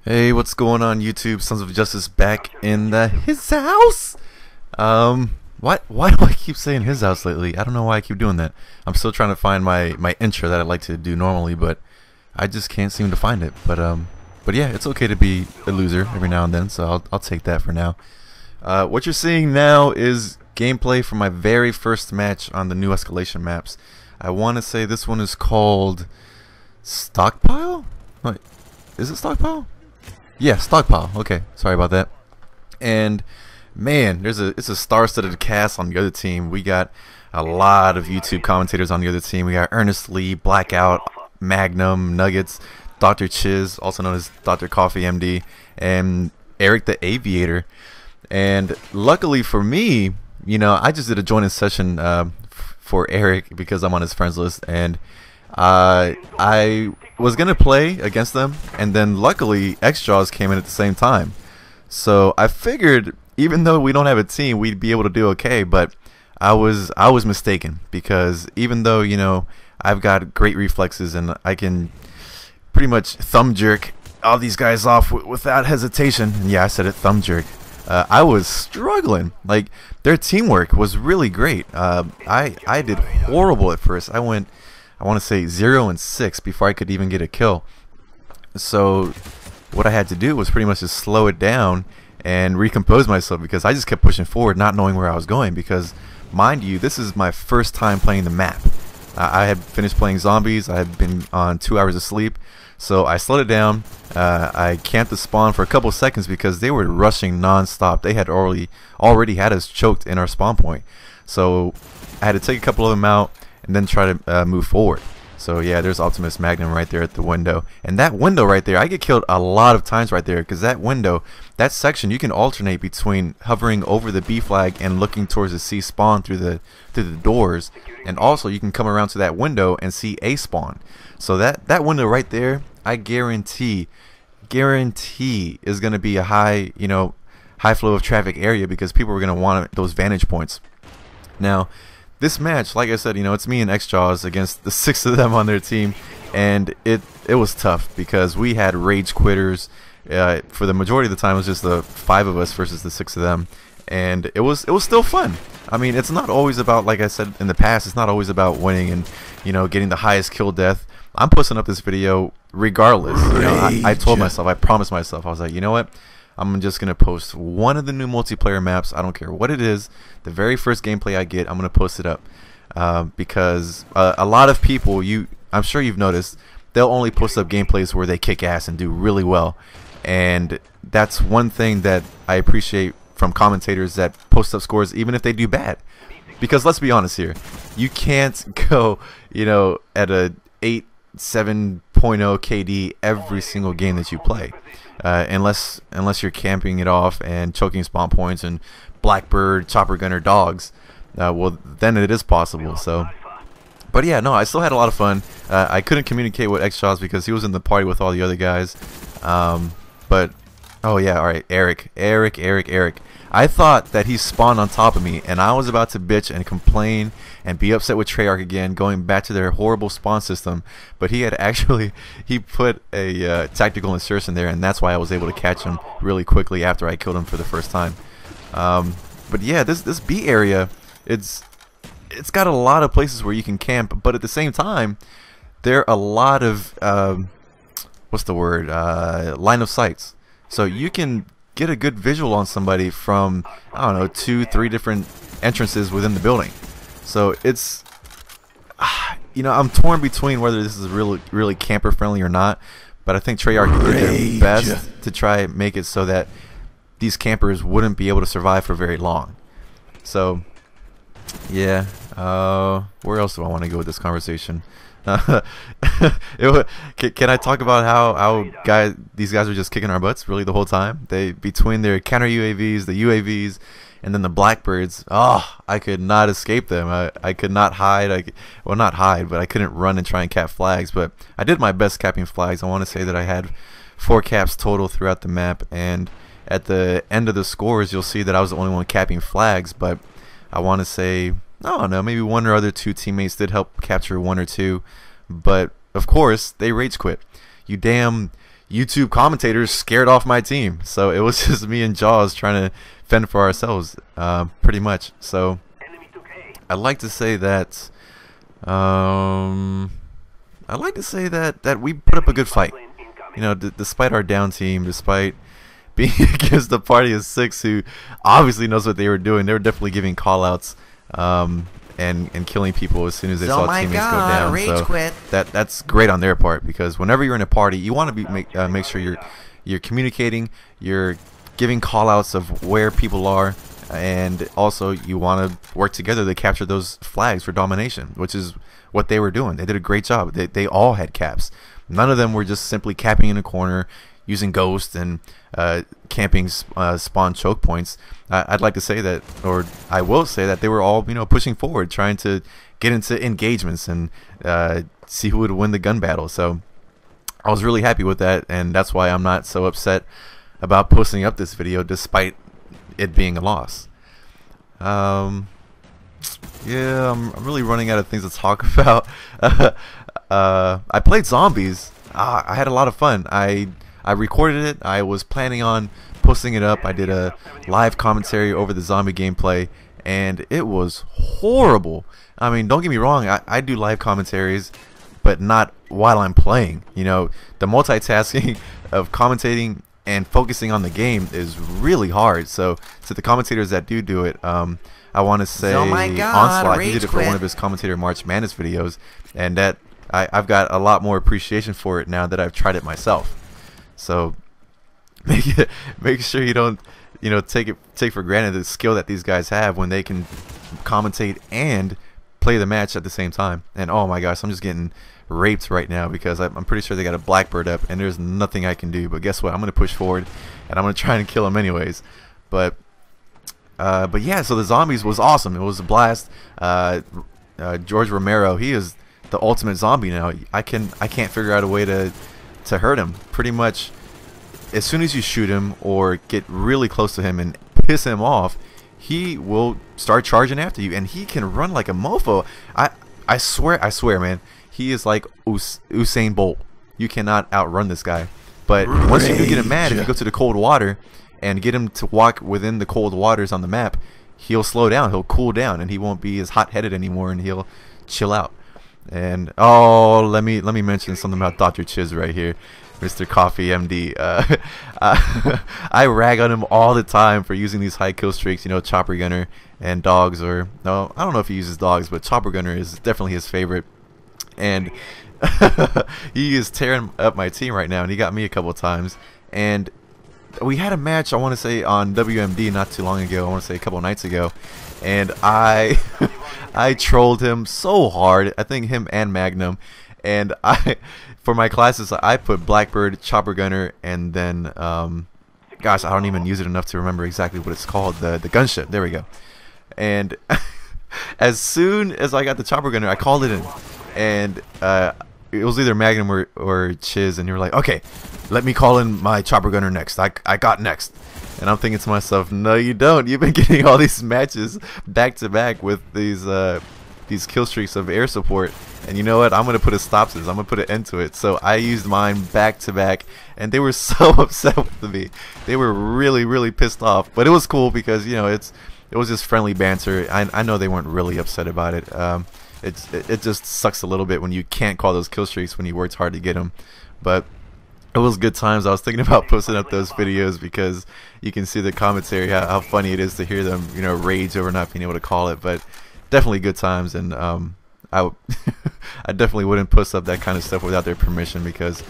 Hey, what's going on YouTube? Sons of Justice back in his house. Why do I keep saying his house lately? I don't know why I keep doing that. I'm still trying to find my intro that I like to do normally, but I just can't seem to find it. But yeah, it's okay to be a loser every now and then, so I'll take that for now. What you're seeing now is gameplay from my very first match on the new escalation maps. I want to say this one is called Stockpile? Wait, is it Stockpile? Yeah, Stockpile. Okay, sorry about that. And man, it's a star-studded cast on the other team. We got a lot of YouTube commentators on the other team. We got Ernest Lee, Blackout, Magnum, Nuggets, Dr. Chiz, also known as Dr. Coffee MD, and Eric the Aviator. And luckily for me, you know, I just did a join-in session for Eric because I'm on his friends list, and I was gonna play against them, and then luckily xJawz came in at the same time. So I figured, even though we don't have a team, we'd be able to do okay. But I was mistaken, because even though, you know, I've got great reflexes and I can pretty much thumb jerk all these guys off without hesitation. And yeah, I said it, thumb jerk. I was struggling. Like, their teamwork was really great. I did horrible at first. I went, I want to say 0 and 6 before I could even get a kill. So what I had to do was pretty much just slow it down and recompose myself, because I just kept pushing forward, not knowing where I was going. Because, mind you, this is my first time playing the map. I had finished playing zombies. I had been on 2 hours of sleep, so I slowed it down. I camped the spawn for a couple seconds because they were rushing non-stop. They had already had us choked in our spawn point, so I had to take a couple of them out and then try to move forward. So yeah, there's Optimus Magnum right there at the window, and that window right there, I get killed a lot of times right there, because that window, that section, you can alternate between hovering over the B flag and looking towards the C spawn through the doors, and also you can come around to that window and see A spawn. So that window right there, I guarantee is going to be a high flow of traffic area, because people are going to want those vantage points. Now, this match, like I said, you know, it's me and xJawz against the 6 of them on their team, and it was tough because we had rage quitters. For the majority of the time, it was just the 5 of us versus the 6 of them, and it was still fun. I mean, it's not always about, like I said in the past, it's not always about winning and, you know, getting the highest kill death. I'm posting up this video regardless. You know, I told myself, I promised myself, I was like, you know what? I'm just going to post one of the new multiplayer maps. I don't care what it is. The very first gameplay I get, I'm going to post it up. Because a lot of people, I'm sure you've noticed, they'll only post up gameplays where they kick ass and do really well. And that's one thing that I appreciate from commentators that post up scores even if they do bad. Because let's be honest here, you can't go, you know, at a 7.0 KD every single game that you play. Unless you're camping it off and choking spawn points and Blackbird, Chopper Gunner dogs, well, then it is possible. So, but yeah, no, I still had a lot of fun. I couldn't communicate with xJawz because he was in the party with all the other guys. But oh yeah, all right, Eric. I thought that he spawned on top of me, and I was about to bitch and complain and be upset with Treyarch again, going back to their horrible spawn system. But he had he put a tactical insertion there, and that's why I was able to catch him really quickly after I killed him for the first time. But yeah, this B area, it's got a lot of places where you can camp, but at the same time, there are a lot of what's the word? Line of sights. So you can get a good visual on somebody from, I don't know, 2-3 different entrances within the building. So it's, you know, I'm torn between whether this is really camper friendly or not. But I think Treyarch did their best to try and make it so that these campers wouldn't be able to survive for very long. So yeah, where else do I want to go with this conversation? Can I talk about how these guys were just kicking our butts really the whole time? Between their counter UAVs, the UAVs, and then the Blackbirds, oh, I could not escape them. I could not hide. Well, not hide, but I couldn't run and try and cap flags. But I did my best capping flags. I want to say that I had 4 caps total throughout the map, and at the end of the scores, you'll see that I was the only one capping flags. But I want to say, I don't know, maybe 1 or other 2 teammates did help capture 1 or 2, but of course they rage quit. You YouTube commentators scared off my team. So it was just me and Jaws trying to fend for ourselves, pretty much. So I'd like to say that that we put up a good fight. You know, despite our down team, despite being against the party of 6 who obviously knows what they were doing. They were definitely giving call-outs and killing people as soon as they saw teammates go down. So that's great on their part, because whenever you're in a party, you want to make sure you're communicating, you're giving call-outs of where people are, and also you want to work together to capture those flags for domination, which is what they were doing. They did a great job. They all had caps. None of them were just simply capping in a corner using ghost and camping spawn choke points. I'd like to say that, or I will say that they were all, you know, pushing forward, trying to get into engagements and see who would win the gun battle. So I was really happy with that, and that's why I'm not so upset about posting up this video despite it being a loss. Yeah, I'm really running out of things to talk about. I played zombies. I had a lot of fun. I recorded it. I was planning on posting it up. I did a live commentary over the zombie gameplay, and it was horrible. I mean, don't get me wrong, I do live commentaries, but not while I'm playing. You know, the multitasking of commentating and focusing on the game is really hard. So to the commentators that do it, I want to say Onslaught, he did it for one of his commentator March Madness videos, and that I've got a lot more appreciation for it now that I've tried it myself. So make sure you don't, you know, take for granted the skill that these guys have when they can commentate and play the match at the same time. And oh my gosh, I'm just getting raped right now because I'm pretty sure they got a Blackbird up and there's nothing I can do. But guess what? I'm gonna push forward and I'm gonna try and kill him anyways. But yeah, so the zombies was awesome. It was a blast. George Romero, he is the ultimate zombie now. I can't figure out a way to hurt him. Pretty much as soon as you shoot him or get really close to him and piss him off, he will start charging after you, and he can run like a mofo. I swear man, he is like Usain Bolt. You cannot outrun this guy. But once you do get him mad, if you go to the cold water and get him to walk within the cold waters on the map, he'll slow down, he'll cool down, and he won't be as hot-headed anymore, and he'll chill out. And oh, let me mention something about Dr. Chiz right here, Mr. Coffee MD. I rag on him all the time for using these high kill streaks, you know, Chopper Gunner and dogs, or no, I don't know if he uses dogs, but Chopper Gunner is definitely his favorite. And he is tearing up my team right now, and he got me a couple of times. And we had a match, I want to say, on WMD not too long ago. I want to say a couple of nights ago, and I trolled him so hard. I think him and Magnum. And for my classes, I put Blackbird, Chopper Gunner, and then gosh, I don't even use it enough to remember exactly what it's called. The gunship. There we go. And as soon as I got the Chopper Gunner, I called it in, and it was either Magnum or Chiz, and you were like, okay, let me call in my Chopper Gunner next. I got next. And I'm thinking to myself, no you don't. You've been getting all these matches back to back with these kill streaks of air support, and you know what, I'm gonna put a stop to this. I'm gonna put an end to it. So I used mine back to back, and they were so upset with me. They were really pissed off, but it was cool because, you know, it was just friendly banter. I know they weren't really upset about it. It just sucks a little bit when you can't call those kill streaks when you worked hard to get them, but it was good times. I was thinking about posting up those videos because you can see the commentary, how funny it is to hear them, you know, rage over not being able to call it. But definitely good times, and I definitely wouldn't post up that kind of stuff without their permission, because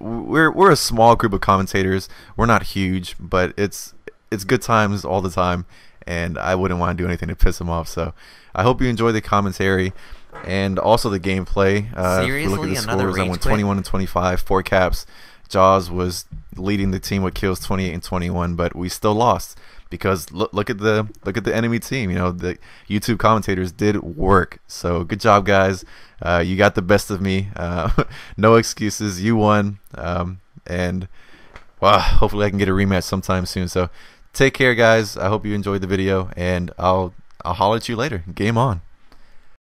we're a small group of commentators. We're not huge, but it's good times all the time, and I wouldn't want to do anything to piss them off. So I hope you enjoy the commentary and also the gameplay. If you look at the scores, I went 21-25, 4 caps. XJawz was leading the team with kills 28 and 21, but we still lost because look at the enemy team. You know, the YouTube commentators did work. So good job, guys. You got the best of me. No excuses. You won. And well, hopefully I can get a rematch sometime soon. So take care, guys. I hope you enjoyed the video, and I'll holler at you later. Game on.